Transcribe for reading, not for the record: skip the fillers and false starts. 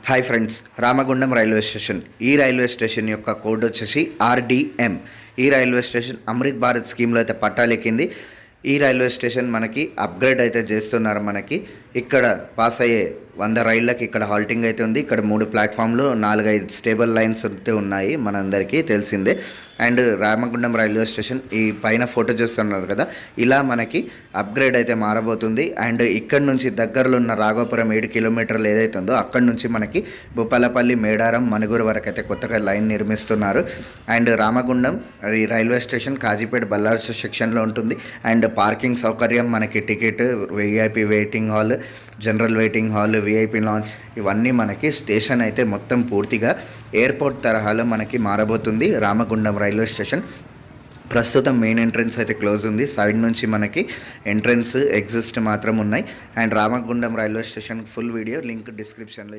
Hi friends, Ramagundam railway station. ఈ railway station యొక్క code వచ్చేసి RDM. ఈ రైల్వే స్టేషన్ అమృత్ భారత్ స్కీమ్లో అయితే పట్టాలెక్కింది. ఈ రైల్వే స్టేషన్ మనకి అప్గ్రేడ్ అయితే చేస్తున్నారు. మనకి ఇక్కడ పాస్ అయ్యే 100 రైళ్ళకి ఇక్కడ హాల్టింగ్ అయితే ఉంది. ఇక్కడ 3 ప్లాట్ఫామ్లు 4-5 స్టేబుల్ లైన్స్ అయితే ఉన్నాయి, మనందరికీ తెలిసిందే. అండ్ రామగుండం రైల్వే స్టేషన్ ఈ పైన ఫోటో చూస్తున్నారు కదా, ఇలా మనకి అప్గ్రేడ్ అయితే మారబోతుంది. అండ్ ఇక్కడ నుంచి దగ్గరలో ఉన్న రాఘోపురం 7 కిలోమీటర్లు ఏదైతే ఉందో అక్కడ నుంచి మనకి భూపాలపల్లి, మేడారం, మణుగూరు వరకు అయితే కొత్తగా లైన్ నిర్మిస్తున్నారు. అండ్ రామగుండం ఈ రైల్వే స్టేషన్ కాజీపేట బల్లార్స్ సెక్షన్లో ఉంటుంది. అండ్ పార్కింగ్ సౌకర్యం, మనకి ticket, VIP waiting hall, general waiting hall, VIP lounge, ఇవన్నీ మనకి స్టేషన్ అయితే మొత్తం పూర్తిగా ఎయిర్పోర్ట్ తరహాలో మనకి మారబోతుంది. రామగుండం రైల్వే స్టేషన్ ప్రస్తుతం మెయిన్ ఎంట్రన్స్ అయితే క్లోజ్ ఉంది. సైడ్ నుంచి మనకి ఎంట్రన్స్, ఎగ్జిస్ట్ మాత్రం ఉన్నాయి. And Ramagundam railway station full video link డిస్క్రిప్షన్లో